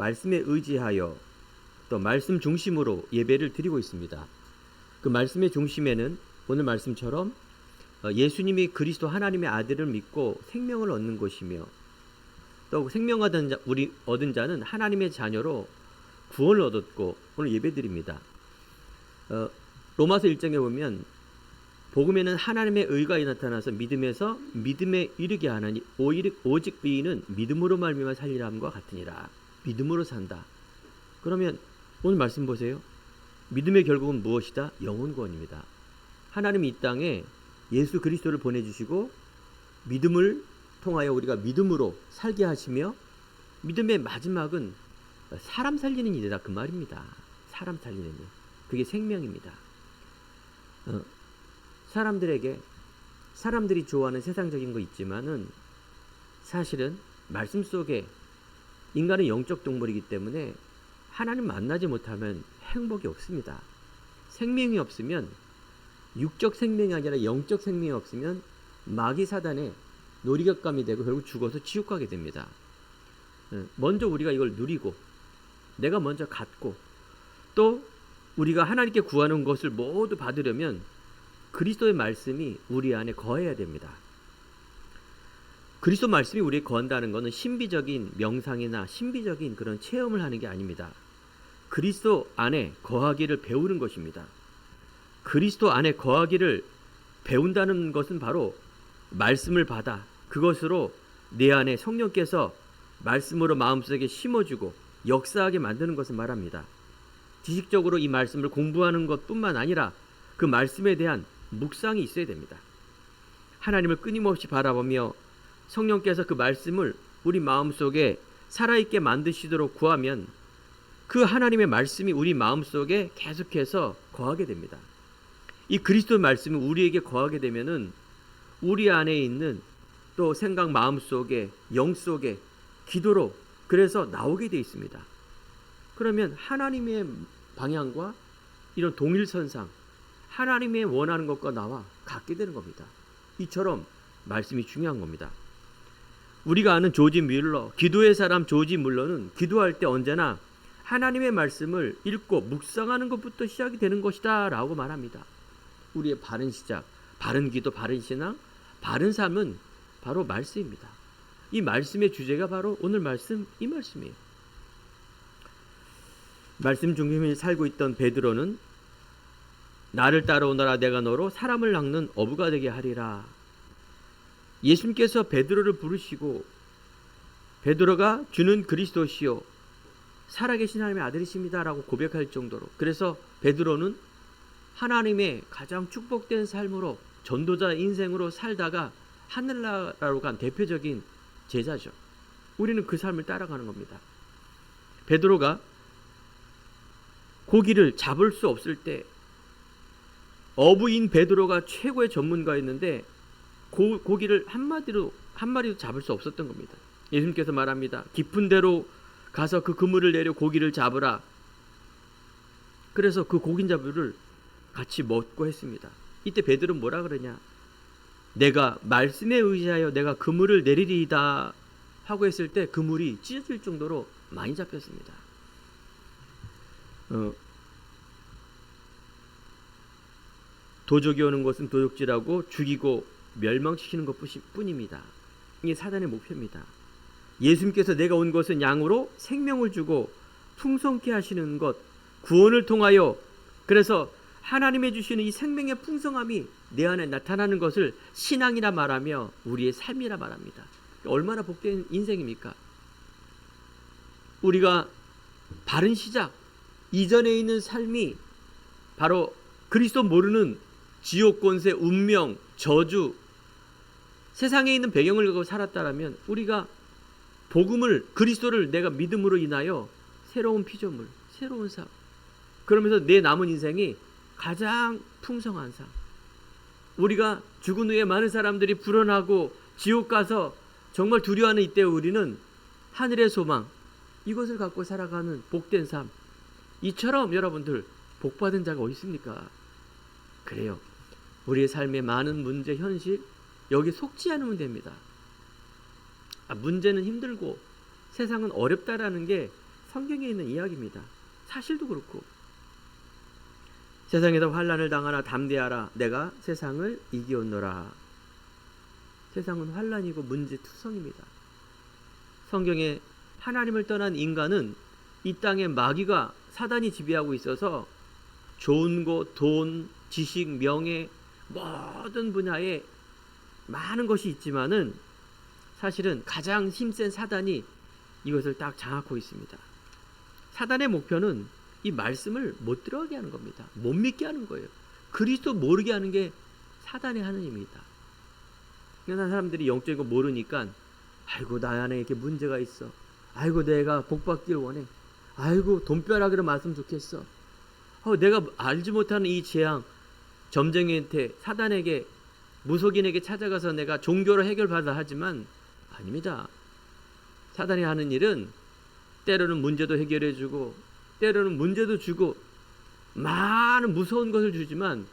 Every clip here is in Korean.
말씀에 의지하여 또 말씀 중심으로 예배를 드리고 있습니다. 그 말씀의 중심에는 오늘 말씀처럼 예수님이 그리스도 하나님의 아들을 믿고 생명을 얻는 것이며 또 생명을 얻은 자는 하나님의 자녀로 구원을 얻었고 오늘 예배드립니다. 로마서 1장에 보면 복음에는 하나님의 의가 나타나서 믿음에서 믿음에 이르게 하나니 오직 의인은 믿음으로 말미암아 살리라 함과 같으니라. 믿음으로 산다. 그러면 오늘 말씀 보세요. 믿음의 결국은 무엇이다? 영혼 구원입니다. 하나님이 이 땅에 예수 그리스도를 보내주시고 믿음을 통하여 우리가 믿음으로 살게 하시며 믿음의 마지막은 사람 살리는 일이다 그 말입니다. 사람 살리는 일. 그게 생명입니다. 사람들이 좋아하는 세상적인 거 있지만은 사실은 말씀 속에 인간은 영적 동물이기 때문에 하나님 만나지 못하면 행복이 없습니다. 생명이 없으면 육적 생명이 아니라 영적 생명이 없으면 마귀 사단의 놀이격감이 되고 결국 죽어서 지옥 가게 됩니다. 먼저 우리가 이걸 누리고 내가 먼저 갖고 또 우리가 하나님께 구하는 것을 모두 받으려면 그리스도의 말씀이 우리 안에 거해야 됩니다. 그리스도 말씀이 우리에 거한다는 것은 신비적인 명상이나 신비적인 그런 체험을 하는 게 아닙니다. 그리스도 안에 거하기를 배우는 것입니다. 그리스도 안에 거하기를 배운다는 것은 바로 말씀을 받아 그것으로 내 안에 성령께서 말씀으로 마음속에 심어주고 역사하게 만드는 것을 말합니다. 지식적으로 이 말씀을 공부하는 것뿐만 아니라 그 말씀에 대한 묵상이 있어야 됩니다. 하나님을 끊임없이 바라보며 성령께서 그 말씀을 우리 마음속에 살아있게 만드시도록 구하면 그 하나님의 말씀이 우리 마음속에 계속해서 거하게 됩니다. 이 그리스도의 말씀이 우리에게 거하게 되면은 우리 안에 있는 또 생각 마음속에 영 속에 기도로 그래서 나오게 되어 있습니다. 그러면 하나님의 방향과 이런 동일선상 하나님의 원하는 것과 나와 같게 되는 겁니다. 이처럼 말씀이 중요한 겁니다. 우리가 아는 조지 뮬러, 기도의 사람 조지 뮬러는 기도할 때 언제나 하나님의 말씀을 읽고 묵상하는 것부터 시작이 되는 것이다 라고 말합니다. 우리의 바른 시작, 바른 기도, 바른 신앙, 바른 삶은 바로 말씀입니다. 이 말씀의 주제가 바로 오늘 말씀, 이 말씀이에요. 말씀 중심에 살고 있던 베드로는 나를 따라오너라 내가 너로 사람을 낚는 어부가 되게 하리라. 예수님께서 베드로를 부르시고 베드로가 주는 그리스도시요 살아계신 하나님의 아들이십니다 라고 고백할 정도로, 그래서 베드로는 하나님의 가장 축복된 삶으로 전도자 인생으로 살다가 하늘나라로 간 대표적인 제자죠. 우리는 그 삶을 따라가는 겁니다. 베드로가 고기를 잡을 수 없을 때 어부인 베드로가 최고의 전문가였는데 고기를 한 마리도 잡을 수 없었던 겁니다. 예수님께서 말합니다. 깊은 데로 가서 그 그물을 내려 고기를 잡으라. 그래서 그 고기잡이를 같이 먹고 했습니다. 이때 베드로는 뭐라 그러냐? 내가 말씀에 의지하여 내가 그물을 내리리이다 하고 했을 때 그물이 찢어질 정도로 많이 잡혔습니다. 도적이 오는 것은 도적질하고 죽이고 멸망시키는 것뿐입니다. 이게 사단의 목표입니다. 예수님께서 내가 온 것은 양으로 생명을 주고 풍성케 하시는 것, 구원을 통하여, 그래서 하나님의 주시는 이 생명의 풍성함이 내 안에 나타나는 것을 신앙이라 말하며 우리의 삶이라 말합니다. 얼마나 복된 인생입니까? 우리가 바른 시작, 이전에 있는 삶이 바로 그리스도 모르는 지옥 권세, 운명, 저주, 세상에 있는 배경을 갖고 살았다라면 우리가 복음을, 그리스도를 내가 믿음으로 인하여 새로운 피조물, 새로운 삶, 그러면서 내 남은 인생이 가장 풍성한 삶, 우리가 죽은 후에 많은 사람들이 불어나고 지옥 가서 정말 두려워하는 이때 우리는 하늘의 소망, 이것을 갖고 살아가는 복된 삶, 이처럼 여러분들 복받은 자가 어디 있습니까? 그래요. 우리의 삶의 많은 문제, 현실, 여기 속지 않으면 됩니다. 문제는 힘들고 세상은 어렵다라는 게 성경에 있는 이야기입니다. 사실도 그렇고. 세상에서 환난을 당하나 담대하라. 내가 세상을 이기었노라. 세상은 환난이고 문제투성입니다. 성경에 하나님을 떠난 인간은 이 땅에 마귀가 사단이 지배하고 있어서 좋은 것, 돈, 지식, 명예 모든 분야에 많은 것이 있지만은 사실은 가장 힘센 사단이 이것을 딱 장악하고 있습니다. 사단의 목표는 이 말씀을 못 들어가게 하는 겁니다. 못 믿게 하는 거예요. 그리스도 모르게 하는 게 사단의 하는 일입니다. 그러나 사람들이 영적인 거 모르니까 아이고 나 안에 이렇게 문제가 있어. 아이고 내가 복받길 원해. 아이고 돈벼락으로 맞으면 좋겠어. 내가 알지 못하는 이 재앙 점쟁이한테 사단에게 무속인에게 찾아가서 내가 종교로 해결받아 하지만 아닙니다. 사단이 하는 일은 때로는 문제도 해결해주고 때로는 문제도 주고 많은 무서운 것을 주지만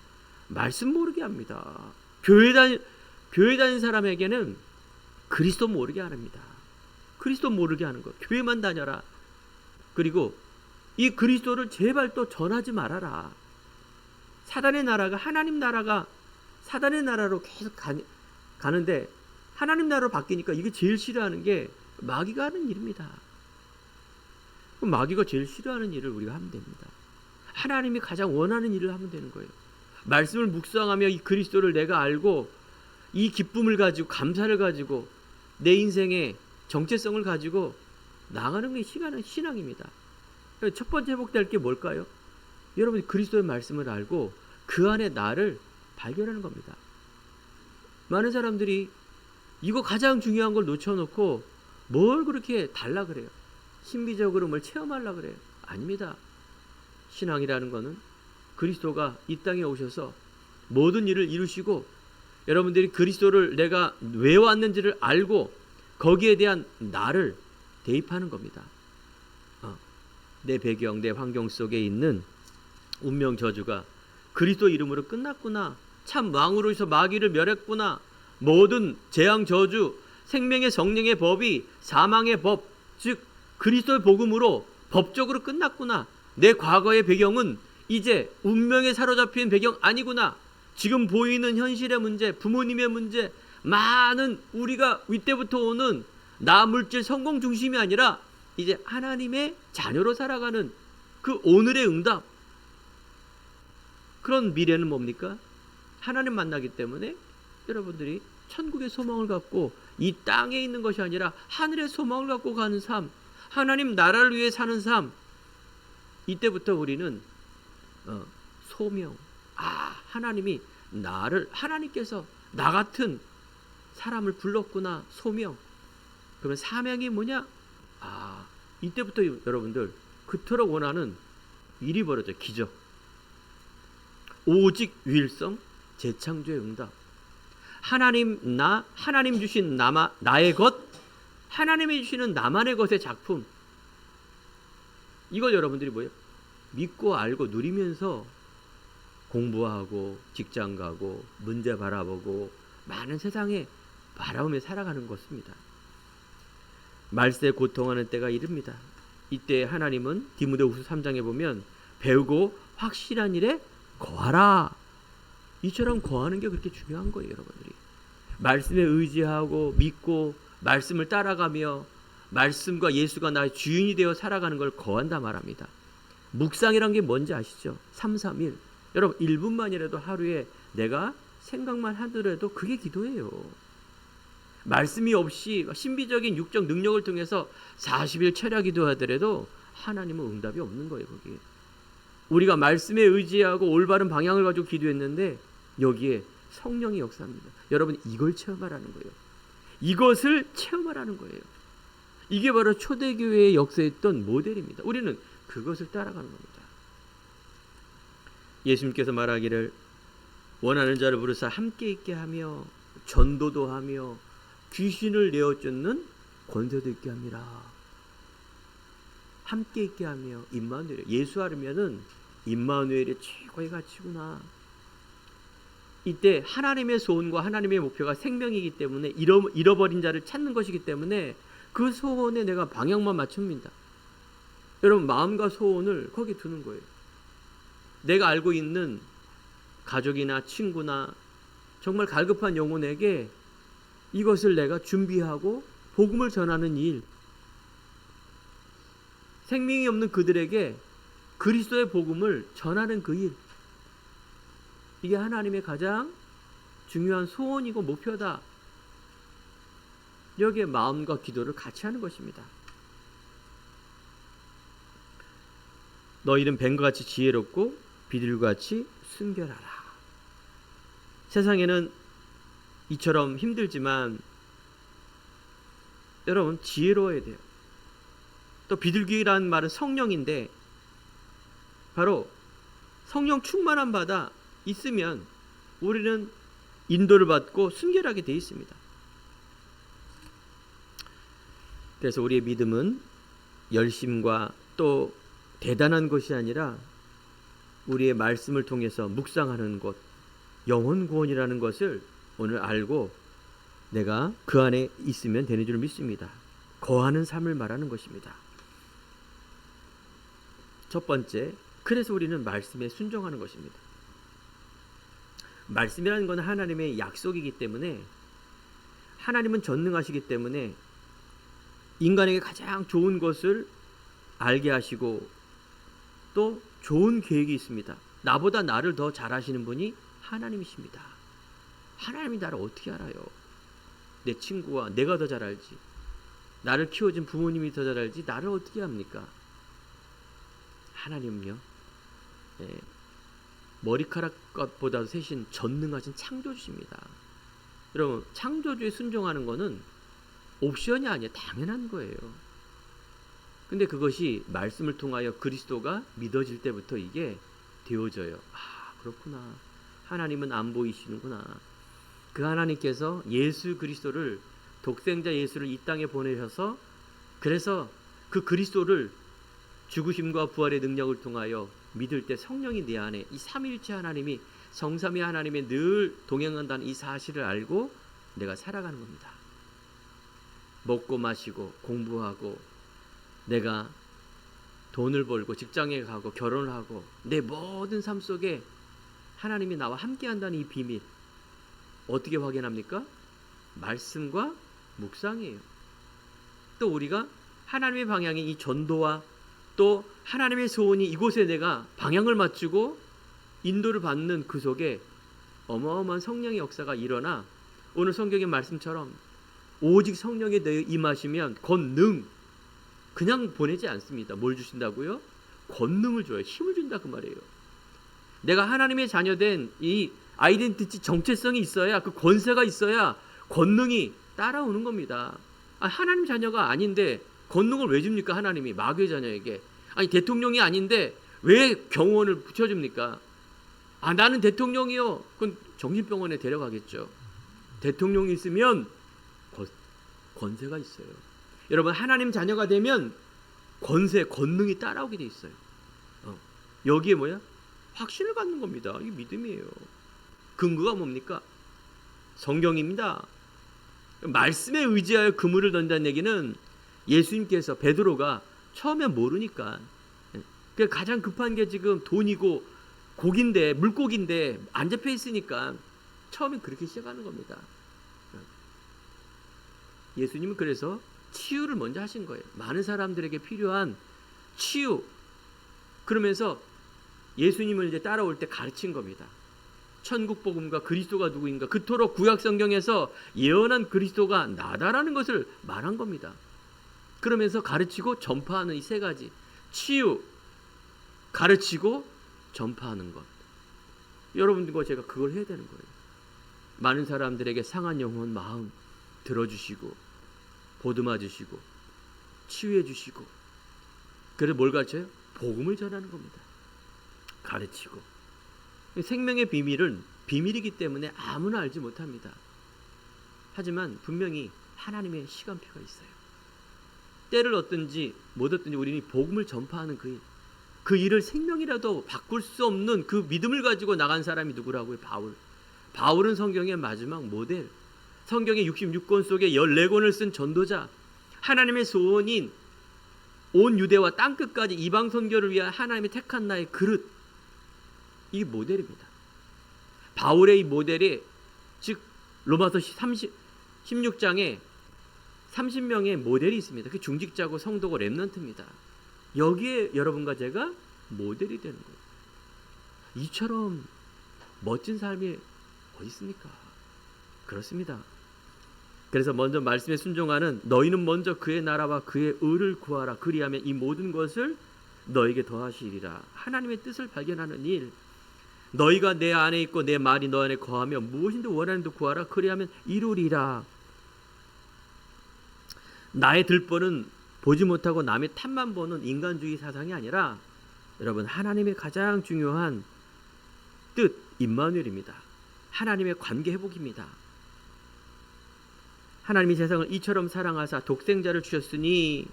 말씀 모르게 합니다. 교회 다니는 사람에게는 그리스도 모르게 합니다. 그리스도 모르게 하는 것. 교회만 다녀라. 그리고 이 그리스도를 제발 또 전하지 말아라. 사단의 나라가 하나님 나라가 사단의 나라로 계속 가는데 하나님 나라로 바뀌니까 이게 제일 싫어하는 게 마귀가 하는 일입니다. 그럼 마귀가 제일 싫어하는 일을 우리가 하면 됩니다. 하나님이 가장 원하는 일을 하면 되는 거예요. 말씀을 묵상하며 이 그리스도를 내가 알고 이 기쁨을 가지고 감사를 가지고 내 인생의 정체성을 가지고 나가는 게 신앙입니다. 첫 번째 회복될 게 뭘까요? 여러분이 그리스도의 말씀을 알고 그 안에 나를 발견하는 겁니다. 많은 사람들이 이거 가장 중요한 걸 놓쳐놓고 뭘 그렇게 달라 그래요? 신비적으로 뭘 체험하려 그래요? 아닙니다. 신앙이라는 거는 그리스도가 이 땅에 오셔서 모든 일을 이루시고 여러분들이 그리스도를 내가 왜 왔는지를 알고 거기에 대한 나를 대입하는 겁니다. 내 배경, 내 환경 속에 있는 운명 저주가 그리스도 이름으로 끝났구나. 참 왕으로서 마귀를 멸했구나. 모든 재앙 저주, 생명의 성령의 법이 사망의 법, 즉 그리스도의 복음으로 법적으로 끝났구나. 내 과거의 배경은 이제 운명에 사로잡힌 배경 아니구나. 지금 보이는 현실의 문제, 부모님의 문제, 많은 우리가 이때부터 오는 나 물질 성공 중심이 아니라 이제 하나님의 자녀로 살아가는 그 오늘의 응답. 그런 미래는 뭡니까? 하나님 만나기 때문에 여러분들이 천국의 소망을 갖고 이 땅에 있는 것이 아니라 하늘의 소망을 갖고 가는 삶, 하나님 나라를 위해 사는 삶. 이때부터 우리는 소명, 하나님이 하나님께서 나 같은 사람을 불렀구나. 소명. 그러면 사명이 뭐냐? 이때부터 여러분들 그토록 원하는 일이 벌어져. 기적. 오직 유일성, 재창조의 응답. 하나님 주신 나의 것, 하나님이 주시는 나만의 것의 작품. 이걸 여러분들이 뭐예요? 믿고 알고 누리면서 공부하고 직장 가고 문제 바라보고 많은 세상에 바라보며 살아가는 것입니다. 말세에 고통하는 때가 이릅니다. 이때 하나님은 디모데후서 3장에 보면 배우고 확실한 일에 거하라. 이처럼 거하는 게 그렇게 중요한 거예요. 여러분들이 말씀에 의지하고 믿고 말씀을 따라가며 말씀과 예수가 나의 주인이 되어 살아가는 걸 거한다 말합니다. 묵상이란 게 뭔지 아시죠? 331. 여러분 1분만이라도 하루에 내가 생각만 하더라도 그게 기도예요. 말씀이 없이 신비적인 육적 능력을 통해서 40일 철야 기도하더라도 하나님은 응답이 없는 거예요. 거기에 우리가 말씀에 의지하고 올바른 방향을 가지고 기도했는데 여기에 성령이 역사합니다. 여러분 이걸 체험하라는 거예요. 이것을 체험하라는 거예요. 이게 바로 초대교회의 역사했던 모델입니다. 우리는 그것을 따라가는 겁니다. 예수님께서 말하기를 원하는 자를 부르사 함께 있게 하며 전도도 하며 귀신을 내어쫓는 권세도 있게 함이라. 함께 있게 하며 임마누엘. 예수 하려면은 임마누엘이 최고의 가치구나. 이때 하나님의 소원과 하나님의 목표가 생명이기 때문에 잃어버린 자를 찾는 것이기 때문에 그 소원에 내가 방향만 맞춥니다. 여러분 마음과 소원을 거기 두는 거예요. 내가 알고 있는 가족이나 친구나 정말 갈급한 영혼에게 이것을 내가 준비하고 복음을 전하는 일, 생명이 없는 그들에게 그리스도의 복음을 전하는 그 일, 이게 하나님의 가장 중요한 소원이고 목표다. 여기에 마음과 기도를 같이 하는 것입니다. 너희는 뱀과 같이 지혜롭고 비둘기와 같이 순결하라. 세상에는 이처럼 힘들지만 여러분 지혜로워야 돼요. 또 비둘기라는 말은 성령인데 바로 성령 충만한 바다 있으면 우리는 인도를 받고 순결하게 되어 있습니다. 그래서 우리의 믿음은 열심과 또 대단한 것이 아니라 우리의 말씀을 통해서 묵상하는 것, 영혼 구원이라는 것을 오늘 알고 내가 그 안에 있으면 되는 줄 믿습니다. 거하는 삶을 말하는 것입니다. 첫 번째, 그래서 우리는 말씀에 순종하는 것입니다. 말씀이라는 것은 하나님의 약속이기 때문에 하나님은 전능하시기 때문에 인간에게 가장 좋은 것을 알게 하시고 또 좋은 계획이 있습니다. 나보다 나를 더 잘 아시는 분이 하나님이십니다. 하나님이 나를 어떻게 알아요? 내 친구와 내가 더 잘 알지. 나를 키워준 부모님이 더 잘 알지. 나를 어떻게 합니까? 하나님은요, 머리카락보다 세신 전능하신 창조주십니다. 여러분, 창조주에 순종하는 것은 옵션이 아니에요. 당연한 거예요. 근데 그것이 말씀을 통하여 그리스도가 믿어질 때부터 이게 되어져요. 아, 그렇구나. 하나님은 안 보이시는구나. 그 하나님께서 예수 그리스도를, 독생자 예수를 이 땅에 보내셔서 그래서 그 그리스도를 죽으심과 부활의 능력을 통하여 믿을 때 성령이 내 안에, 이 삼위일체 하나님이, 성삼위 하나님이 늘 동행한다는 이 사실을 알고 내가 살아가는 겁니다. 먹고 마시고 공부하고 내가 돈을 벌고 직장에 가고 결혼을 하고 내 모든 삶 속에 하나님이 나와 함께 한다는 이 비밀 어떻게 확인합니까? 말씀과 묵상이에요. 또 우리가 하나님의 방향이 이 전도와 또 하나님의 소원이 이곳에 내가 방향을 맞추고 인도를 받는 그 속에 어마어마한 성령의 역사가 일어나 오늘 성경의 말씀처럼 오직 성령에 대해 임하시면 권능, 그냥 보내지 않습니다. 뭘 주신다고요? 권능을 줘요. 힘을 준다 그 말이에요. 내가 하나님의 자녀된 이 아이덴티티 정체성이 있어야, 그 권세가 있어야 권능이 따라오는 겁니다. 하나님 자녀가 아닌데 권능을 왜 줍니까? 하나님이 마귀의 자녀에게. 아니 대통령이 아닌데 왜 경호원을 붙여줍니까? 나는 대통령이요. 그건 정신병원에 데려가겠죠. 대통령이 있으면 권세가 있어요. 여러분, 하나님 자녀가 되면 권세, 권능이 따라오게 돼 있어요. 여기에 뭐야? 확신을 갖는 겁니다. 이게 믿음이에요. 근거가 뭡니까? 성경입니다. 말씀에 의지하여 그물을 던다는 얘기는 예수님께서, 베드로가 처음에 모르니까, 가장 급한 게 지금 돈이고 고기인데, 물고기인데 안 잡혀 있으니까 처음에 그렇게 시작하는 겁니다. 예수님은 그래서 치유를 먼저 하신 거예요. 많은 사람들에게 필요한 치유. 그러면서 예수님을 이제 따라올 때 가르친 겁니다. 천국 복음과 그리스도가 누구인가, 그토록 구약 성경에서 예언한 그리스도가 나다라는 것을 말한 겁니다. 그러면서 가르치고 전파하는 이 세 가지, 치유, 가르치고 전파하는 것. 여러분들과 제가 그걸 해야 되는 거예요. 많은 사람들에게 상한 영혼 마음 들어주시고 보듬어 주시고 치유해 주시고, 그래서 뭘 가르쳐요? 복음을 전하는 겁니다. 가르치고. 생명의 비밀은 비밀이기 때문에 아무나 알지 못합니다. 하지만 분명히 하나님의 시간표가 있어요. 때를 얻든지 못 얻든지 우리는 복음을 전파하는 그 일, 그 일을 생명이라도 바꿀 수 없는 그 믿음을 가지고 나간 사람이 누구라고요? 바울은 성경의 마지막 모델, 성경의 66권 속에 14권을 쓴 전도자, 하나님의 소원인 온 유대와 땅끝까지 이방 선교를 위한 하나님이 택한 나의 그릇, 이 모델입니다. 바울의 이 모델이 즉 로마서 16장에 30명의 모델이 있습니다. 그 중직자고 성도고 렘넌트입니다. 여기에 여러분과 제가 모델이 되는 거예요. 이처럼 멋진 삶이 어디 있습니까? 그렇습니다. 그래서 먼저 말씀에 순종하는 너희는 먼저 그의 나라와 그의 의를 구하라. 그리하면 이 모든 것을 너에게 더하시리라. 하나님의 뜻을 발견하는 일. 너희가 내 안에 있고 내 말이 너 안에 거하며 무엇인지 원하는도 구하라. 그리하면 이루리라. 나의 들보는 보지 못하고 남의 탓만 보는 인간주의 사상이 아니라 여러분 하나님의 가장 중요한 뜻 임마누엘입니다. 하나님의 관계 회복입니다. 하나님이 세상을 이처럼 사랑하사 독생자를 주셨으니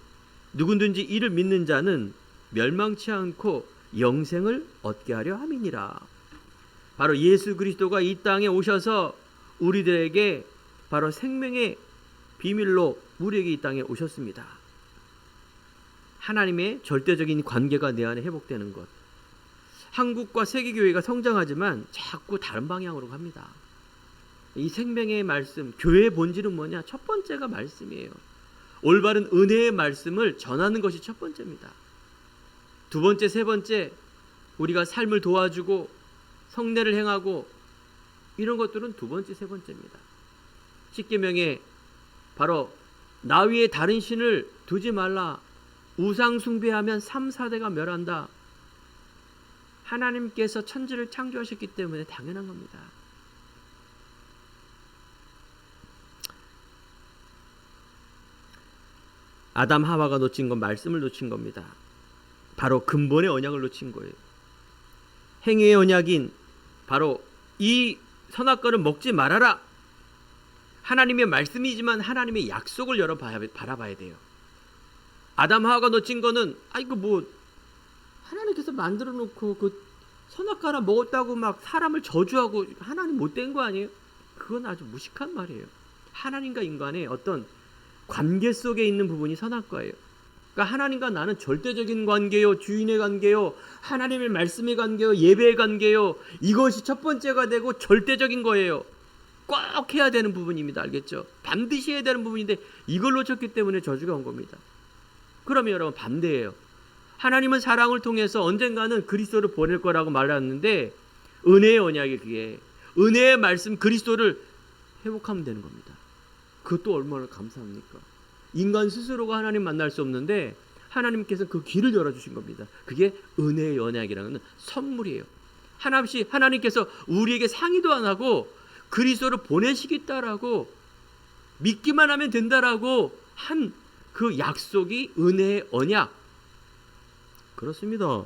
누구든지 이를 믿는 자는 멸망치 않고 영생을 얻게 하려 함이니라. 바로 예수 그리스도가 이 땅에 오셔서 우리들에게 바로 생명의 비밀로 우리에게 이 땅에 오셨습니다. 하나님의 절대적인 관계가 내 안에 회복되는 것. 한국과 세계교회가 성장하지만 자꾸 다른 방향으로 갑니다. 이 생명의 말씀, 교회의 본질은 뭐냐? 첫 번째가 말씀이에요. 올바른 은혜의 말씀을 전하는 것이 첫 번째입니다. 두 번째, 세 번째, 우리가 삶을 도와주고 성례를 행하고 이런 것들은 두 번째, 세 번째입니다. 십계명에 바로 나 위에 다른 신을 두지 말라. 우상 숭배하면 3, 4대가 멸한다. 하나님께서 천지를 창조하셨기 때문에 당연한 겁니다. 아담 하와가 놓친 건 말씀을 놓친 겁니다. 바로 근본의 언약을 놓친 거예요. 행위의 언약인 바로 이 선악과를 먹지 말아라. 하나님의 말씀이지만 하나님의 약속을 바라봐야 돼요. 아담 하와가 놓친 거는 이거 뭐 하나님께서 만들어 놓고 그 선악과를 먹었다고 막 사람을 저주하고 하나님 못된 거 아니에요? 그건 아주 무식한 말이에요. 하나님과 인간의 어떤 관계 속에 있는 부분이 선악과예요. 그러니까 하나님과 나는 절대적인 관계요, 주인의 관계요, 하나님의 말씀의 관계요, 예배의 관계요. 이것이 첫 번째가 되고 절대적인 거예요. 꼭 해야 되는 부분입니다. 알겠죠? 반드시 해야 되는 부분인데 이걸 놓쳤기 때문에 저주가 온 겁니다. 그러면 여러분 반대예요. 하나님은 사랑을 통해서 언젠가는 그리스도를 보낼 거라고 말했는데 은혜의 언약이 그게 은혜의 말씀 그리스도를 회복하면 되는 겁니다. 그것도 얼마나 감사합니까? 인간 스스로가 하나님 만날 수 없는데 하나님께서 그 길을 열어주신 겁니다. 그게 은혜의 언약이라는 선물이에요. 하나님께서 우리에게 상의도 안 하고 그리스도를 보내시겠다라고 믿기만 하면 된다라고 한 그 약속이 은혜의 언약. 그렇습니다.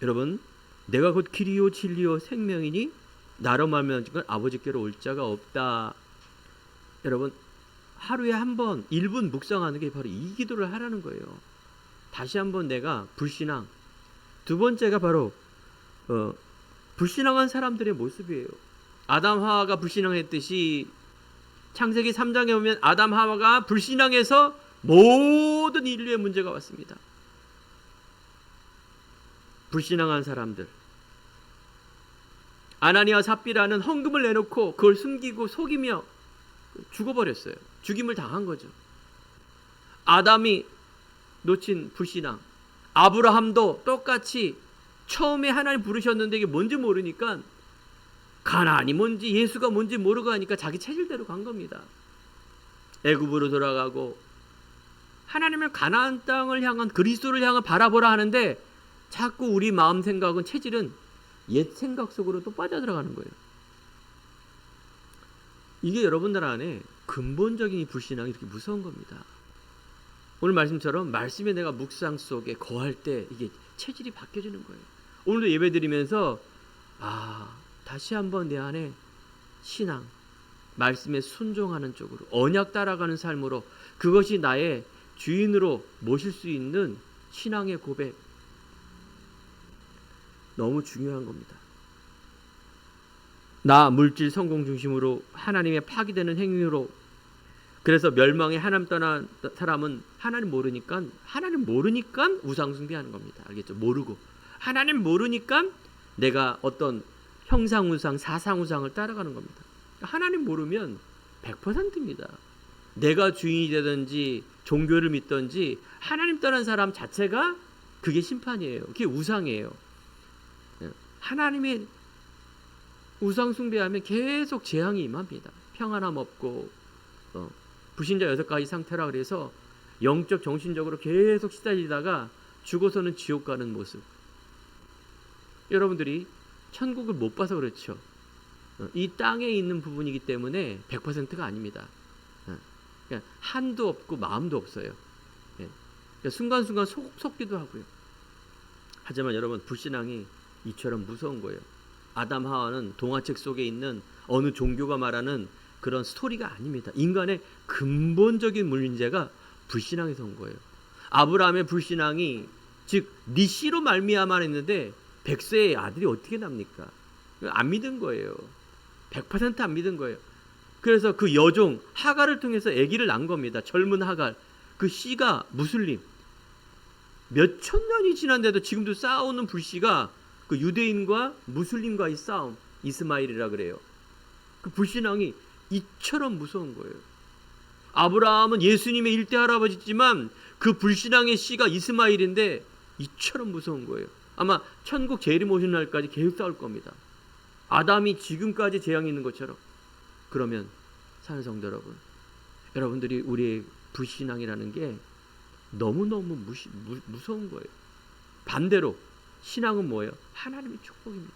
여러분, 내가 곧 길이요 진리요 생명이니 나로 말미암아 아버지께로 올 자가 없다. 여러분, 하루에 한 번 1분 묵상하는 게 바로 이 기도를 하라는 거예요. 다시 한번 내가 불신앙. 두 번째가 바로 불신앙한 사람들의 모습이에요. 아담 하와가 불신앙했듯이 창세기 3장에 보면 아담 하와가 불신앙해서 모든 인류의 문제가 왔습니다. 불신앙한 사람들. 아나니와 삽비라는 헌금을 내놓고 그걸 숨기고 속이며 죽어버렸어요. 죽임을 당한 거죠. 아담이 놓친 불신앙. 아브라함도 똑같이 처음에 하나님 부르셨는데 이게 뭔지 모르니까 가나안이 뭔지 예수가 뭔지 모르고 하니까 자기 체질대로 간 겁니다. 애굽으로 돌아가고 하나님은 가나안 땅을 향한 그리스도를 향한 바라보라 하는데 자꾸 우리 마음 생각은 체질은 옛 생각 속으로 또 빠져들어가는 거예요. 이게 여러분들 안에 근본적인 이 불신앙이 이렇게 무서운 겁니다. 오늘 말씀처럼 말씀에 내가 묵상 속에 거할 때 이게 체질이 바뀌어지는 거예요. 오늘도 예배 드리면서 다시 한번 내 안에 신앙, 말씀에 순종하는 쪽으로 언약 따라가는 삶으로 그것이 나의 주인으로 모실 수 있는 신앙의 고백. 너무 중요한 겁니다. 나 물질 성공 중심으로 하나님의 파기되는 행위로 그래서 멸망에 하나님 떠난 사람은 하나님 모르니까 우상 숭배하는 겁니다. 알겠죠? 모르고 하나님 모르니까 내가 어떤 형상 우상, 사상 우상을 따라가는 겁니다. 하나님 모르면 100%입니다. 내가 주인이 되든지 종교를 믿든지 하나님 떠난 사람 자체가 그게 심판이에요. 그게 우상이에요. 하나님의 우상 숭배하면 계속 재앙이 임합니다. 평안함 없고 불신자 6가지 상태라 그래서 영적 정신적으로 계속 시달리다가 죽어서는 지옥 가는 모습. 여러분들이 천국을 못 봐서 그렇죠. 이 땅에 있는 부분이기 때문에 100%가 아닙니다. 그러니까 한도 없고 마음도 없어요. 그러니까 순간순간 속기도 하고요. 하지만 여러분, 불신앙이 이처럼 무서운 거예요. 아담 하와는 동화책 속에 있는 어느 종교가 말하는 그런 스토리가 아닙니다. 인간의 근본적인 문제가 불신앙에서 온 거예요. 아브라함의 불신앙이 즉 니시로 말미암아 했는데 100세의 아들이 어떻게 납니까? 안 믿은 거예요. 100% 안 믿은 거예요. 그래서 그 여종 하갈을 통해서 아기를 낳은 겁니다. 젊은 하갈. 그 씨가 무슬림. 몇천 년이 지난데도 지금도 싸우는 불씨가 그 유대인과 무슬림과의 싸움, 이스마일이라 그래요. 그 불신앙이 이처럼 무서운 거예요. 아브라함은 예수님의 일대 할아버지지만 그 불신앙의 씨가 이스마일인데 이처럼 무서운 거예요. 아마 천국 재림 오신 날까지 계속 싸울 겁니다. 아담이 지금까지 재앙이 있는 것처럼. 그러면 사는 성도 여러분, 여러분들이 우리의 불신앙이라는 게 너무너무 무서운 거예요. 반대로 신앙은 뭐예요? 하나님의 축복입니다.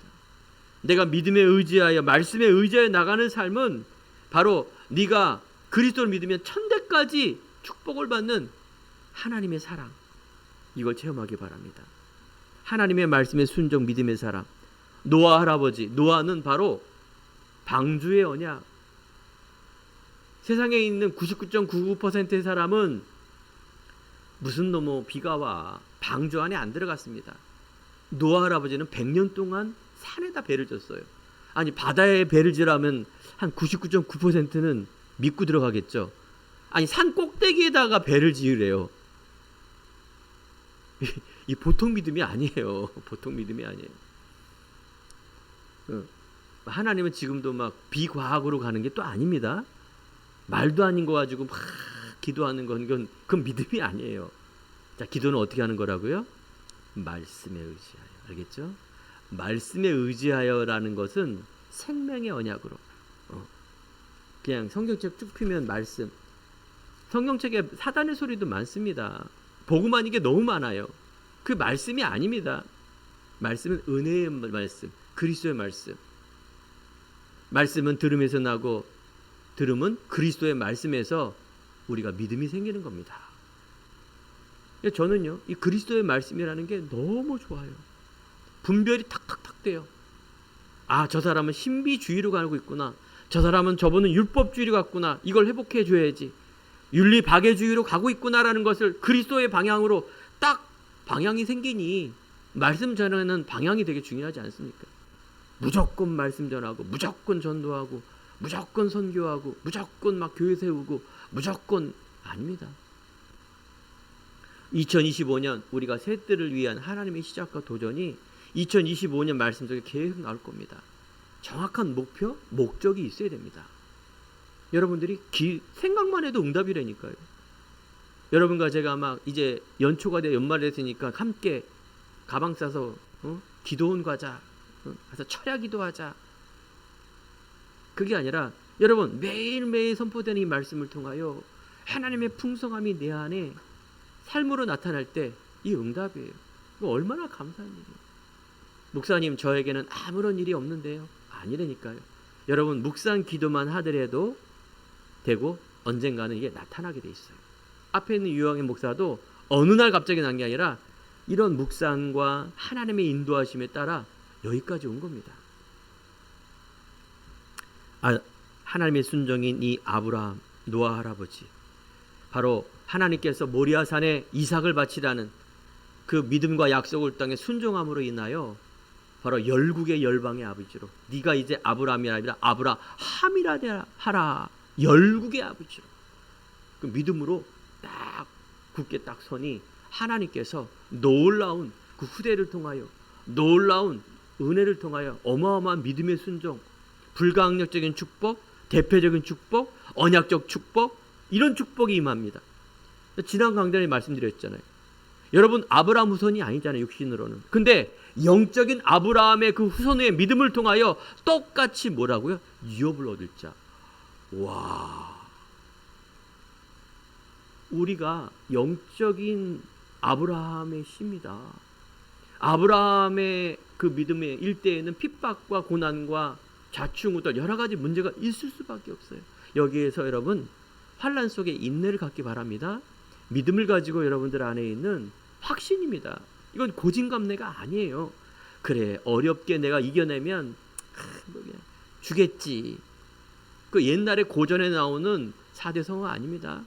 내가 믿음에 의지하여 말씀에 의지하여 나가는 삶은 바로 네가 그리스도를 믿으면 천대까지 축복을 받는 하나님의 사랑, 이걸 체험하기 바랍니다. 하나님의 말씀에 순종, 믿음의 사랑. 노아 할아버지, 노아는 바로 방주의 언약. 세상에 있는 99.99%의 사람은 무슨 놈의 비가 와 방주 안에 안 들어갔습니다. 노아 할아버지는 100년 동안 산에다 배를 졌어요. 아니, 바다에 배를 지라면 한 99.9%는 믿고 들어가겠죠. 아니, 산 꼭대기에다가 배를 지으래요. 이 보통 믿음이 아니에요. 보통 믿음이 아니에요. 하나님은 지금도 막 비과학으로 가는 게 또 아닙니다. 말도 아닌 거 가지고 막 기도하는 그건 믿음이 아니에요. 자, 기도는 어떻게 하는 거라고요? 말씀에 의지하여. 알겠죠? 말씀에 의지하여라는 것은 생명의 언약으로. 그냥 성경책 쭉 피면 말씀. 성경책에 사단의 소리도 많습니다. 복음 아닌 게 너무 많아요. 그 말씀이 아닙니다. 말씀은 은혜의 말씀, 그리스도의 말씀. 말씀은 들음에서 나고 들음은 그리스도의 말씀에서 우리가 믿음이 생기는 겁니다. 저는요, 이 그리스도의 말씀이라는 게 너무 좋아요. 분별이 탁탁탁 돼요. 아, 저 사람은 신비주의로 가고 있구나. 저 사람은 저분은 율법주의로 갔구나. 이걸 회복해 줘야지. 윤리박애주의로 가고 있구나라는 것을 그리스도의 방향으로 딱 방향이 생기니 말씀 전하는 방향이 되게 중요하지 않습니까? 무조건 말씀 전하고 무조건 전도하고 무조건 선교하고 무조건 막 교회 세우고 무조건 아닙니다. 2025년 우리가 새들을 위한 하나님의 시작과 도전이 2025년 말씀 속에 계속 나올 겁니다. 정확한 목표, 목적이 있어야 됩니다. 여러분들이 생각만 해도 응답이라니까요. 여러분과 제가 막 이제 연초가 돼 연말 됐으니까 함께 가방 싸서 기도원 가자. 가서 철야 기도하자. 그게 아니라 여러분 매일매일 선포되는 이 말씀을 통하여 하나님의 풍성함이 내 안에 삶으로 나타날 때 이 응답이에요. 이거 얼마나 감사한 일이에요. 목사님, 저에게는 아무런 일이 없는데요. 아니라니까요. 여러분 묵상 기도만 하더라도 되고 언젠가는 이게 나타나게 돼 있어요. 앞에 있는 유영의 목사도 어느 날 갑자기 난 게 아니라 이런 묵상과 하나님의 인도하심에 따라 여기까지 온 겁니다. 하나님의 순종인 이 아브라함, 노아 할아버지, 바로 하나님께서 모리아산에 이삭을 바치라는 그 믿음과 약속을 땅에 순종함으로 인하여 바로 열국의 열방의 아버지로, 네가 이제 아브라함이 아니라 아브라함이라 하라, 열국의 아버지로 그 믿음으로 딱 굳게 딱 서니 하나님께서 놀라운 그 후대를 통하여 놀라운 은혜를 통하여 어마어마한 믿음의 순종, 불가항력적인 축복, 대표적인 축복, 언약적 축복, 이런 축복이 임합니다. 지난 강단에 말씀드렸잖아요. 여러분 아브라함 후손이 아니잖아요, 육신으로는. 근데 영적인 아브라함의 그 후손의 믿음을 통하여 똑같이 뭐라고요? 유업을 얻을 자. 와, 우리가 영적인 아브라함의 씨입니다. 아브라함의 그 믿음의 일대에는 핍박과 고난과 좌충우돌 여러 가지 문제가 있을 수밖에 없어요. 여기에서 여러분 환난 속에 인내를 갖기 바랍니다. 믿음을 가지고 여러분들 안에 있는 확신입니다. 이건 고진감래가 아니에요. 그래, 어렵게 내가 이겨내면 주겠지. 그 옛날에 고전에 나오는 4대 성화 아닙니다.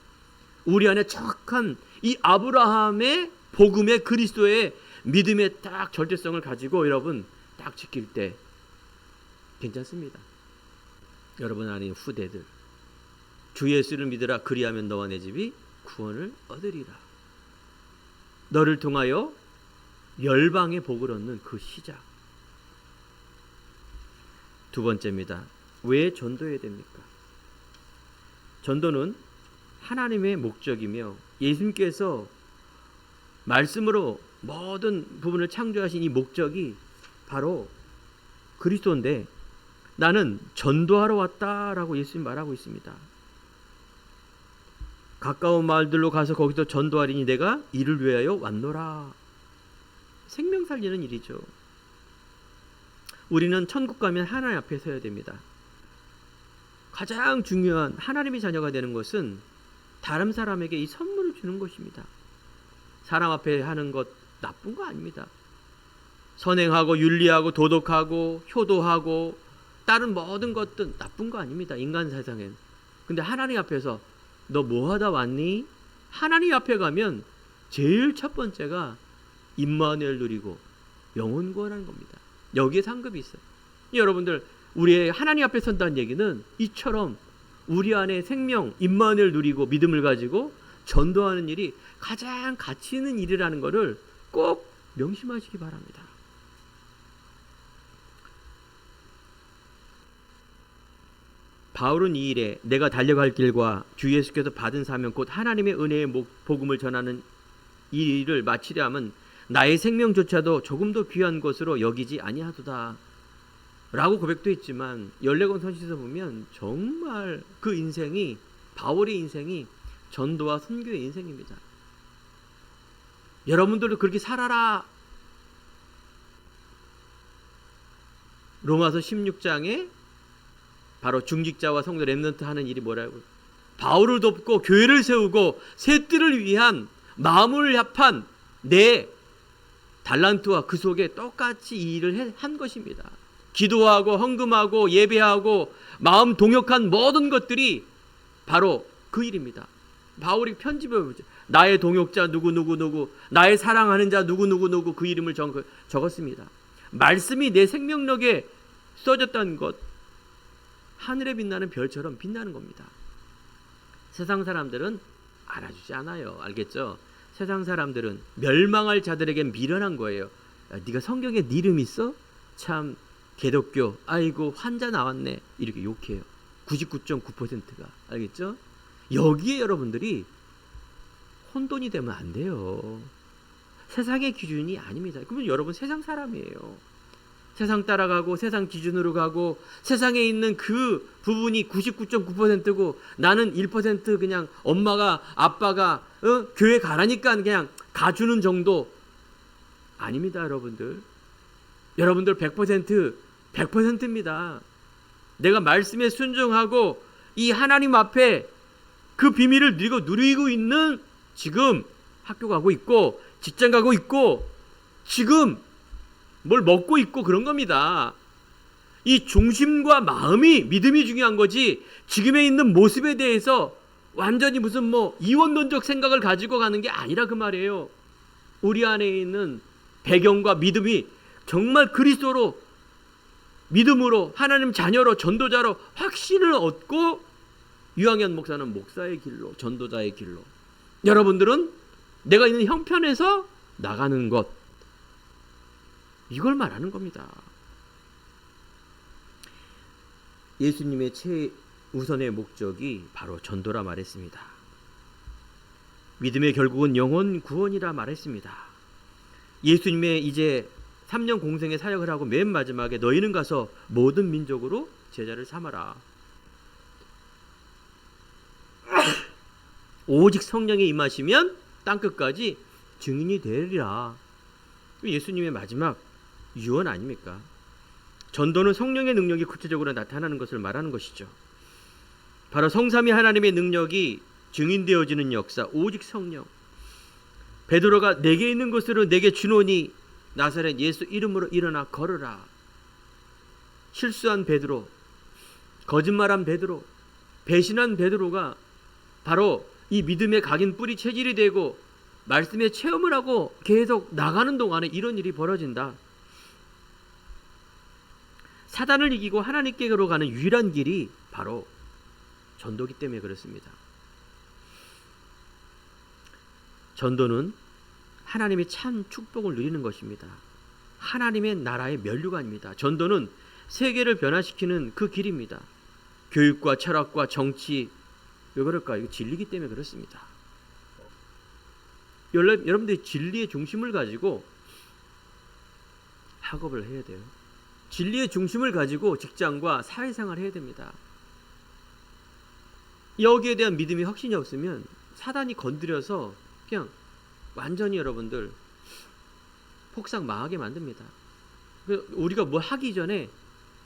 우리 안에 정확한 이 아브라함의 복음의 그리스도의 믿음의 딱 절대성을 가지고 여러분 딱 지킬 때 괜찮습니다. 여러분 안에 있는 후대들, 주 예수를 믿으라, 그리하면 너와 내 집이 구원을 얻으리라. 너를 통하여 열방의 복을 얻는 그 시작. 두 번째입니다. 왜 전도해야 됩니까? 전도는 하나님의 목적이며 예수님께서 말씀으로 모든 부분을 창조하신 이 목적이 바로 그리스도인데, 나는 전도하러 왔다라고 예수님 말하고 있습니다. 가까운 마을들로 가서 거기서 전도하리니 내가 이를 위하여 왔노라. 생명 살리는 일이죠. 우리는 천국 가면 하나님 앞에 서야 됩니다. 가장 중요한 하나님의 자녀가 되는 것은 다른 사람에게 이 선물을 주는 것입니다. 사람 앞에 하는 것 나쁜 거 아닙니다. 선행하고 윤리하고 도덕하고 효도하고 다른 모든 것들 나쁜 거 아닙니다. 인간 세상엔. 근데 하나님 앞에서 너 뭐 하다 왔니? 하나님 앞에 가면 제일 첫 번째가 임마누엘 누리고 영혼 구원하는 겁니다. 여기에 상급이 있어요. 여러분들, 우리의 하나님 앞에 선다는 얘기는 이처럼 우리 안에 생명 임마누엘 누리고 믿음을 가지고 전도하는 일이 가장 가치 있는 일이라는 것을 꼭 명심하시기 바랍니다. 바울은 이 일에 내가 달려갈 길과 주 예수께서 받은 사명 곧 하나님의 은혜의 복음을 전하는 이 일을 마치려 함은 나의 생명조차도 조금도 귀한 것으로 여기지 아니하도다 라고 고백도 했지만 14권 선지서 보면 정말 그 인생이, 바울의 인생이 전도와 선교의 인생입니다. 여러분들도 그렇게 살아라. 로마서 16장에 바로 중직자와 성도 렘넌트 하는 일이 뭐라고? 바울을 돕고 교회를 세우고 새 뜰을 위한 마음을 합한 내 달란트와 그 속에 똑같이 이 일을 한 것입니다. 기도하고 헌금하고 예배하고 마음 동역한 모든 것들이 바로 그 일입니다. 바울이 편집해 보죠. 나의 동역자 누구 나의 사랑하는 자 누구 그 이름을 적었습니다. 말씀이 내 생명력에 써졌다는 것, 하늘에 빛나는 별처럼 빛나는 겁니다. 세상 사람들은 알아주지 않아요. 알겠죠? 세상 사람들은 멸망할 자들에겐 미련한 거예요. 야, 네가 성경에 네 이름 있어? 참 개독교, 아이고 환자 나왔네, 이렇게 욕해요. 99.9%가. 알겠죠? 여기에 여러분들이 혼돈이 되면 안 돼요. 세상의 기준이 아닙니다. 그러면 여러분 세상 사람이에요. 세상 따라가고 세상 기준으로 가고 세상에 있는 그 부분이 99.9%고 나는 1% 그냥 엄마가 아빠가 교회 가라니까 그냥 가주는 정도 아닙니다. 여러분들 100%입니다. 내가 말씀에 순종하고 이 하나님 앞에 그 비밀을 누리고 있는 지금 학교 가고 있고 직장 가고 있고 지금 뭘 먹고 있고 그런 겁니다. 이 중심과 마음이, 믿음이 중요한 거지 지금에 있는 모습에 대해서 완전히 무슨 이원론적 생각을 가지고 가는 게 아니라 그 말이에요. 우리 안에 있는 배경과 믿음이 정말 그리스도로, 믿음으로, 하나님 자녀로, 전도자로 확신을 얻고 유학연 목사는 목사의 길로, 전도자의 길로. 여러분들은 내가 있는 형편에서 나가는 것, 이걸 말하는 겁니다. 예수님의 최우선의 목적이 바로 전도라 말했습니다. 믿음의 결국은 영혼 구원이라 말했습니다. 예수님의 이제 3년 공생의 사역을 하고 맨 마지막에 너희는 가서 모든 민족으로 제자를 삼아라. 오직 성령이 임하시면 땅끝까지 증인이 되리라. 예수님의 마지막 유언 아닙니까? 전도는 성령의 능력이 구체적으로 나타나는 것을 말하는 것이죠. 바로 성삼위 하나님의 능력이 증인되어지는 역사, 오직 성령. 베드로가 내게 있는 것으로 내게 주노니 나사렛 예수 이름으로 일어나 걸으라. 실수한 베드로, 거짓말한 베드로, 배신한 베드로가 바로 이 믿음의 각인 뿌리 체질이 되고 말씀의 체험을 하고 계속 나가는 동안에 이런 일이 벌어진다. 사단을 이기고 하나님께로 가는 유일한 길이 바로 전도기 때문에 그렇습니다. 전도는 하나님의 참 축복을 누리는 것입니다. 하나님의 나라의 면류관입니다. 전도는 세계를 변화시키는 그 길입니다. 교육과 철학과 정치, 왜 그럴까? 이거 진리기 때문에 그렇습니다. 여러분들이 진리의 중심을 가지고 학업을 해야 돼요. 진리의 중심을 가지고 직장과 사회생활을 해야 됩니다. 여기에 대한 믿음이 확신이 없으면 사단이 건드려서 그냥 완전히 여러분들 폭삭 망하게 만듭니다. 우리가 뭐 하기 전에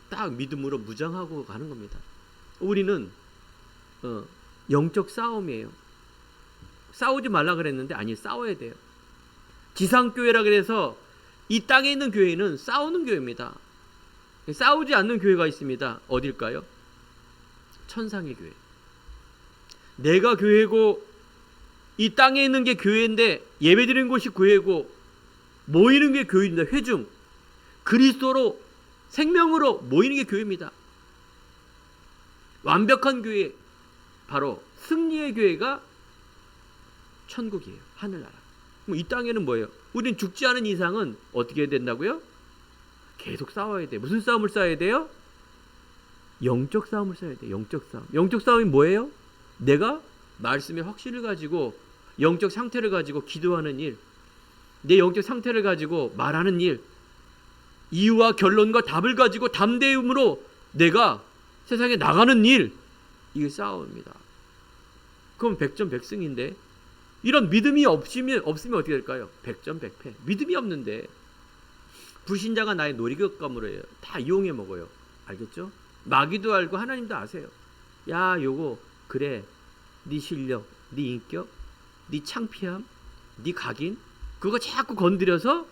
딱 믿음으로 무장하고 가는 겁니다. 우리는 영적 싸움이에요. 싸우지 말라 그랬는데 아니, 싸워야 돼요. 지상교회라 그래서 이 땅에 있는 교회는 싸우는 교회입니다. 싸우지 않는 교회가 있습니다. 어딜까요? 천상의 교회. 내가 교회고 이 땅에 있는 게 교회인데 예배드리는 곳이 교회고 모이는 게 교회입니다. 회중. 그리스도로 생명으로 모이는 게 교회입니다. 완벽한 교회, 바로 승리의 교회가 천국이에요. 하늘나라. 이 땅에는 뭐예요? 우린 죽지 않은 이상은 어떻게 해야 된다고요? 계속 싸워야 돼요. 무슨 싸움을 싸워야 돼요? 영적 싸움을 싸워야 돼요. 영적 싸움. 영적 싸움이 뭐예요? 내가 말씀의 확신을 가지고 영적 상태를 가지고 기도하는 일, 내 영적 상태를 가지고 말하는 일, 이유와 결론과 답을 가지고 담대함으로 내가 세상에 나가는 일, 이게 싸움입니다. 그럼 100점 100승인데 이런 믿음이 없으면 어떻게 될까요? 100점 100패. 믿음이 없는데 불신자가 나의 놀이격감으로 해요. 다 이용해 먹어요. 알겠죠? 마귀도 알고 하나님도 아세요. 야, 요거 그래, 네 실력, 네 인격, 네 창피함, 네 각인, 그거 자꾸 건드려서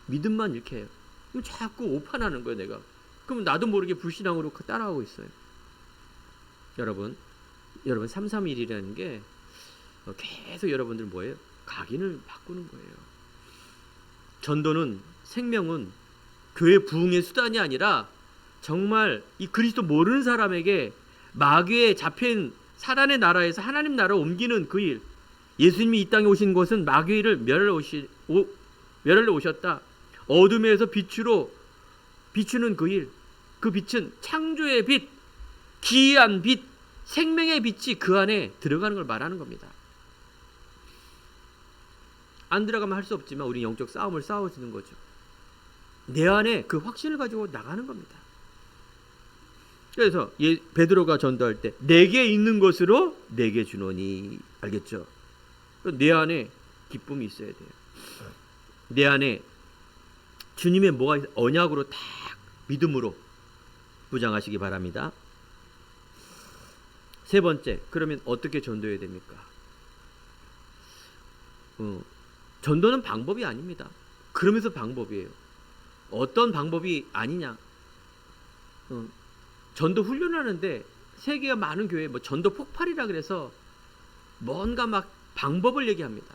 믿음만 이렇게 해요. 그럼 자꾸 오판하는 거예요, 내가. 그럼 나도 모르게 불신앙으로 따라하고 있어요. 여러분 331이라는 게 계속 여러분들 뭐예요? 각인을 바꾸는 거예요. 전도는, 생명은 교회 부흥의 수단이 아니라 정말 이 그리스도 모르는 사람에게 마귀에 잡힌 사단의 나라에서 하나님 나라로 옮기는 그 일. 예수님이 이 땅에 오신 것은 마귀를 멸하러 오셨다. 어둠에서 빛으로 비추는 그 일. 그 빛은 창조의 빛, 기이한 빛, 생명의 빛이 그 안에 들어가는 걸 말하는 겁니다. 안 들어가면 할 수 없지만 우리 영적 싸움을 싸워주는 거죠. 내 안에 그 확신을 가지고 나가는 겁니다. 그래서 베드로가 전도할 때 내게 있는 것으로 내게 주노니, 알겠죠? 내 안에 기쁨이 있어야 돼요. 내 안에 주님의 뭐가 있어요? 언약으로 딱 믿음으로 무장하시기 바랍니다. 세 번째, 그러면 어떻게 전도해야 됩니까? 전도는 방법이 아닙니다. 그러면서 방법이에요. 어떤 방법이 아니냐? 전도 훈련하는데 세계가 많은 교회 뭐 전도 폭발이라 그래서 뭔가 막 방법을 얘기합니다.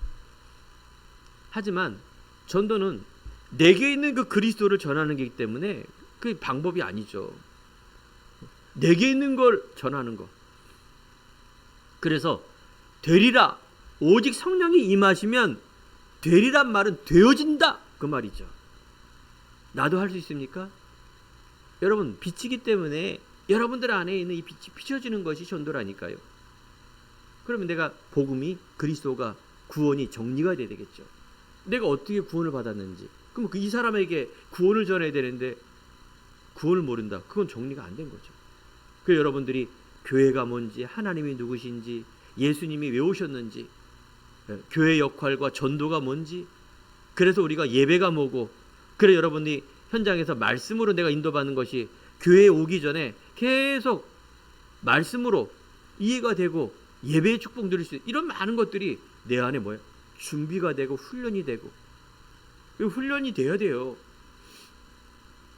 하지만 전도는 내게 있는 그 그리스도를 전하는 것이기 때문에 그 방법이 아니죠. 내게 있는 걸 전하는 거. 그래서 되리라, 오직 성령이 임하시면 되리란 말은 되어진다, 그 말이죠. 나도 할 수 있습니까? 여러분, 빛이기 때문에 여러분들 안에 있는 이 빛이 비춰지는 것이 전도라니까요. 그러면 내가 복음이, 그리스도가, 구원이 정리가 돼야 되겠죠. 내가 어떻게 구원을 받았는지, 그럼 이 사람에게 구원을 전해야 되는데 구원을 모른다, 그건 정리가 안 된 거죠. 그 여러분들이 교회가 뭔지, 하나님이 누구신지, 예수님이 왜 오셨는지, 교회 역할과 전도가 뭔지, 그래서 우리가 예배가 뭐고, 그래 여러분이 현장에서 말씀으로 내가 인도받는 것이 교회에 오기 전에 계속 말씀으로 이해가 되고 예배의 축복 누릴 수 있는 이런 많은 것들이 내 안에 뭐야? 준비가 되고 훈련이 되고, 훈련이 돼야 돼요.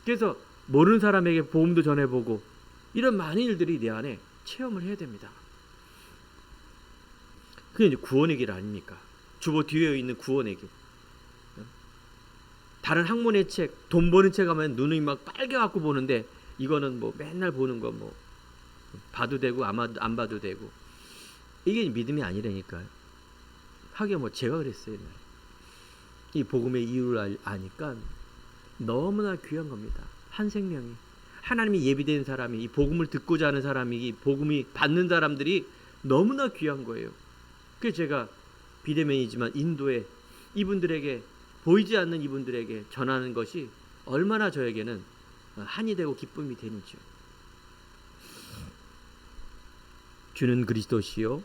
그래서 모르는 사람에게 복음도 전해보고 이런 많은 일들이 내 안에 체험을 해야 됩니다. 그게 이제 구원의 길 아닙니까? 주보 뒤에 있는 구원의 길. 다른 학문의 책, 돈 버는 책 하면 눈이 막 빨개갖고 보는데, 이거는 뭐 맨날 보는 거 뭐 봐도 되고 안 봐도 되고, 이게 믿음이 아니라니까요. 하긴 뭐 제가 그랬어요. 이 복음의 이유를 아니까 너무나 귀한 겁니다. 한 생명이, 하나님이 예비된 사람이, 이 복음을 듣고자 하는 사람이, 이 복음이 받는 사람들이 너무나 귀한 거예요. 그래서 제가 비대면이지만 인도에 이분들에게, 보이지 않는 이분들에게 전하는 것이 얼마나 저에게는 한이 되고 기쁨이 되는지요. 주는 그리스도시요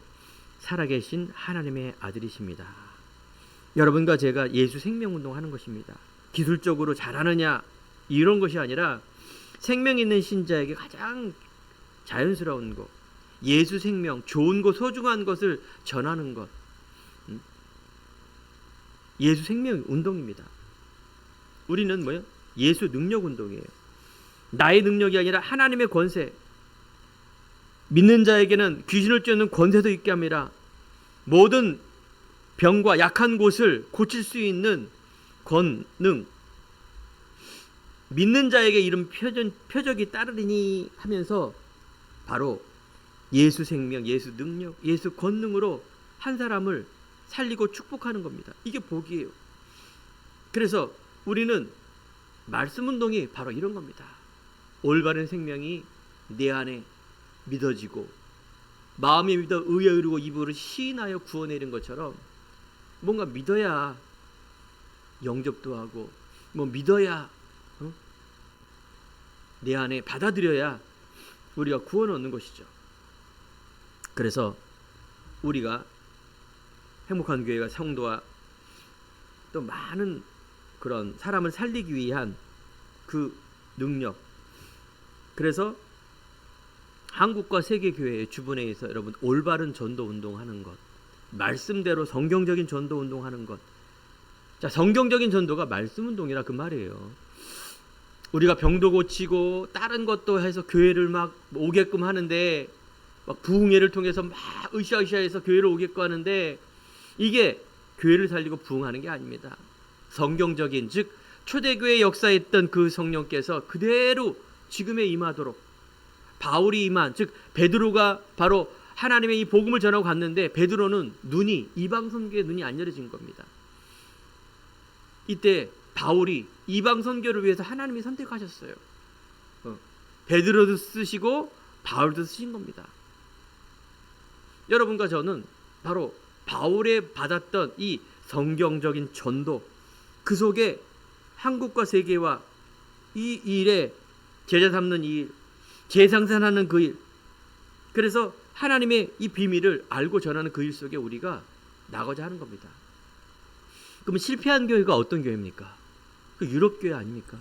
살아계신 하나님의 아들이십니다. 여러분과 제가 예수 생명운동 하는 것입니다. 기술적으로 잘하느냐 이런 것이 아니라 생명 있는 신자에게 가장 자연스러운 것, 예수 생명, 좋은 것, 소중한 것을 전하는 것, 예수 생명 운동입니다. 우리는 뭐예요? 예수 능력 운동이에요. 나의 능력이 아니라 하나님의 권세, 믿는 자에게는 귀신을 쫓는 권세도 있게 합니다. 모든 병과 약한 곳을 고칠 수 있는 권능, 믿는 자에게 이런 표적이 따르리니 하면서 바로 예수 생명, 예수 능력, 예수 권능으로 한 사람을 살리고 축복하는 겁니다. 이게 복이에요. 그래서 우리는 말씀 운동이 바로 이런 겁니다. 올바른 생명이 내 안에 믿어지고, 마음에 믿어 의에 이르고 입으로 시인하여 구원에 이른 것처럼, 뭔가 믿어야 영접도 하고, 뭐 믿어야 내 안에 받아들여야 우리가 구원을 얻는 것이죠. 그래서 우리가 행복한 교회가 성도와 또 많은 그런 사람을 살리기 위한 그 능력, 그래서 한국과 세계 교회의 주변에서 여러분 올바른 전도 운동하는 것, 말씀대로 성경적인 전도 운동하는 것. 자, 성경적인 전도가 말씀 운동이라 그 말이에요. 우리가 병도 고치고 다른 것도 해서 교회를 막 오게끔 하는데, 막 부흥회를 통해서 막 으쌰으쌰해서 교회를 오게끔 하는데, 이게 교회를 살리고 부흥하는 게 아닙니다. 성경적인, 즉 초대교회 역사에 있던 그 성령께서 그대로 지금에 임하도록, 바울이 임한, 즉 베드로가 바로 하나님의 이 복음을 전하고 갔는데, 베드로는 눈이, 이방 선교의 눈이 안 열어진 겁니다. 이때 바울이 이방 선교를 위해서 하나님이 선택하셨어요. 베드로도 쓰시고 바울도 쓰신 겁니다. 여러분과 저는 바로 바울의 받았던 이 성경적인 전도, 그 속에 한국과 세계와 이 일에 제자 삼는 이 일, 재상산하는 그 일, 그래서 하나님의 이 비밀을 알고 전하는 그 일 속에 우리가 나가자 하는 겁니다. 그럼 실패한 교회가 어떤 교회입니까? 그 유럽 교회 아닙니까?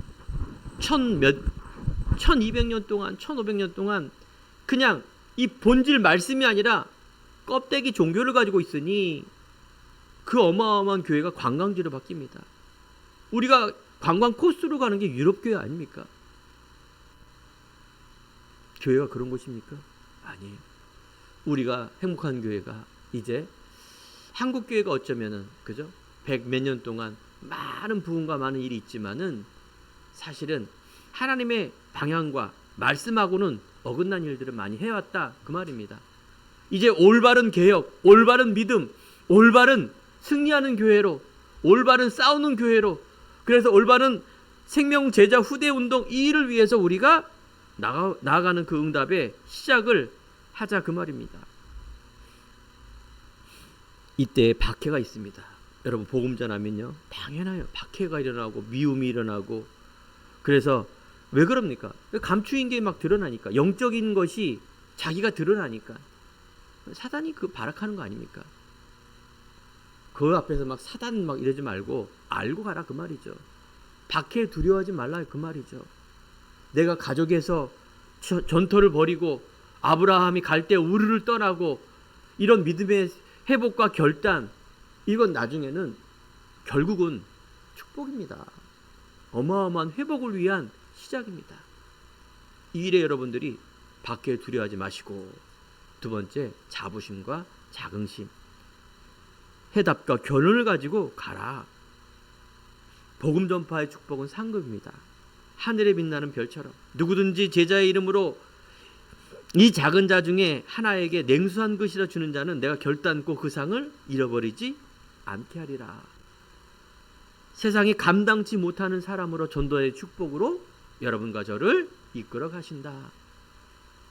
1200년 동안, 1500년 동안 그냥 이 본질 말씀이 아니라 껍데기 종교를 가지고 있으니 그 어마어마한 교회가 관광지로 바뀝니다. 우리가 관광 코스로 가는 게 유럽 교회 아닙니까? 교회가 그런 곳입니까? 아니에요. 우리가 행복한 교회가 이제 한국 교회가 어쩌면은, 그죠? 100 몇 년 동안 많은 부흥과 많은 일이 있지만은 사실은 하나님의 방향과 말씀하고는 어긋난 일들을 많이 해왔다, 그 말입니다. 이제 올바른 개혁, 올바른 믿음, 올바른 승리하는 교회로, 올바른 싸우는 교회로, 그래서 올바른 생명 제자 후대 운동, 이 일을 위해서 우리가 나아가는 그 응답의 시작을 하자, 그 말입니다. 이때 박해가 있습니다. 여러분, 복음 전하면요, 당연해요. 박해가 일어나고 미움이 일어나고. 그래서 왜 그럽니까? 감추인 게 막 드러나니까, 영적인 것이 자기가 드러나니까. 사단이 그 발악하는 거 아닙니까? 그 앞에서 막 사단 막 이러지 말고 알고 가라, 그 말이죠. 박해 두려워하지 말라, 그 말이죠. 내가 가족에서 전토를 벌이고 아브라함이 갈 때 우르를 떠나고 이런 믿음의 회복과 결단, 이건 나중에는 결국은 축복입니다. 어마어마한 회복을 위한 시작입니다. 이 일에 여러분들이 박해를 두려워하지 마시고, 두 번째, 자부심과 자긍심, 해답과 결론을 가지고 가라. 복음 전파의 축복은 상급입니다. 하늘에 빛나는 별처럼 누구든지 제자의 이름으로 이 작은 자 중에 하나에게 냉수한 것이라 주는 자는 내가 결단코 그 상을 잃어버리지 않게 하리라. 세상이 감당치 못하는 사람으로 전도의 축복으로 여러분과 저를 이끌어 가신다.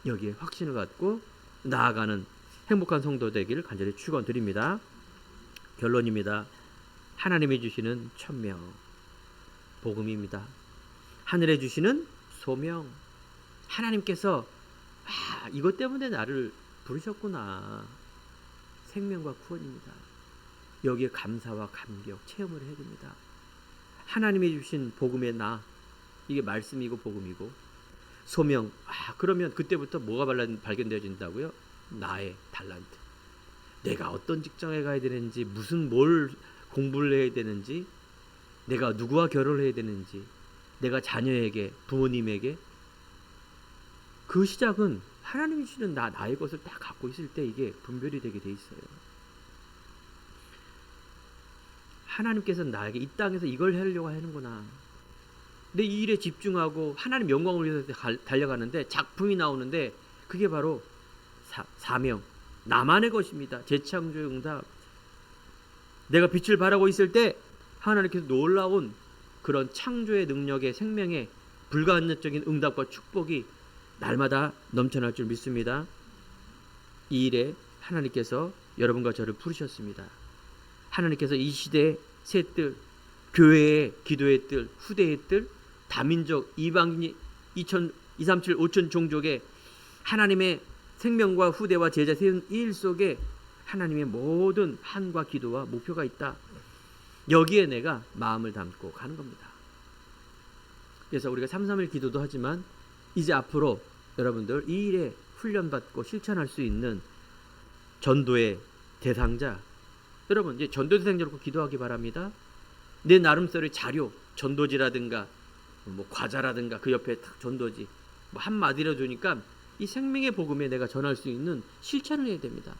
여기에 확신을 갖고 나아가는 행복한 성도 되기를 간절히 축원드립니다. 결론입니다. 하나님이 주시는 천명, 복음입니다. 하늘에 주시는 소명, 하나님께서 이것 때문에 나를 부르셨구나. 생명과 구원입니다. 여기에 감사와 감격 체험을 해야 됩니다. 하나님이 주신 복음의 나, 이게 말씀이고 복음이고, 소명, 그러면 그때부터 뭐가 발견되어진다고요? 나의 달란트. 내가 어떤 직장에 가야 되는지, 뭘 공부를 해야 되는지, 내가 누구와 결혼을 해야 되는지, 내가 자녀에게, 부모님에게, 그 시작은 하나님이 주시는 나의 것을 딱 갖고 있을 때 이게 분별이 되게 돼 있어요. 하나님께서 나에게 이 땅에서 이걸 하려고 하는구나. 근데 이 일에 집중하고 하나님 영광을 위해서 달려가는데 작품이 나오는데 그게 바로 사명, 나만의 것입니다. 재창조의 응답. 내가 빛을 발하고 있을 때 하나님께서 놀라운 그런 창조의 능력의 생명의 불가항력적인 응답과 축복이 날마다 넘쳐날 줄 믿습니다. 이 일에 하나님께서 여러분과 저를 부르셨습니다. 하나님께서 이 시대의 새 뜰, 교회의 기도의 뜰, 후대의 뜰, 다민족, 이방인 237, 5천 종족의 하나님의 생명과 후대와 제자 세운 이 일 속에 하나님의 모든 한과 기도와 목표가 있다. 여기에 내가 마음을 담고 가는 겁니다. 그래서 우리가 331 기도도 하지만 이제 앞으로 여러분들 이 일에 훈련받고 실천할 수 있는 전도의 대상자, 여러분 이제 전도 대상자로 기도하기 바랍니다. 내 나름대로의 자료, 전도지라든가 과자라든가 그 옆에 딱 전도지 한마디로 주니까 이 생명의 복음에 내가 전할 수 있는 실천을 해야 됩니다.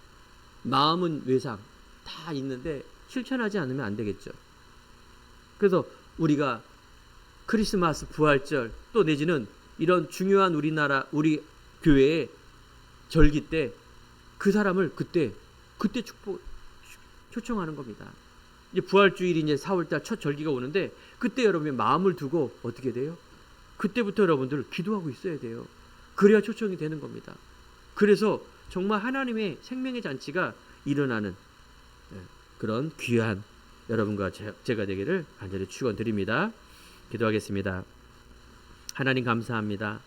마음은 외상 다 있는데 실천하지 않으면 안 되겠죠. 그래서 우리가 크리스마스, 부활절 또 내지는 이런 중요한 우리 교회의 절기 때 그 사람을 그때 축복 초청하는 겁니다. 이제 부활주일이 이제 4월달 첫 절기가 오는데 그때 여러분의 마음을 두고 어떻게 돼요? 그때부터 여러분들 기도하고 있어야 돼요. 그래야 초청이 되는 겁니다. 그래서 정말 하나님의 생명의 잔치가 일어나는 그런 귀한 여러분과 제가 되기를 간절히 축원드립니다. 기도하겠습니다. 하나님 감사합니다.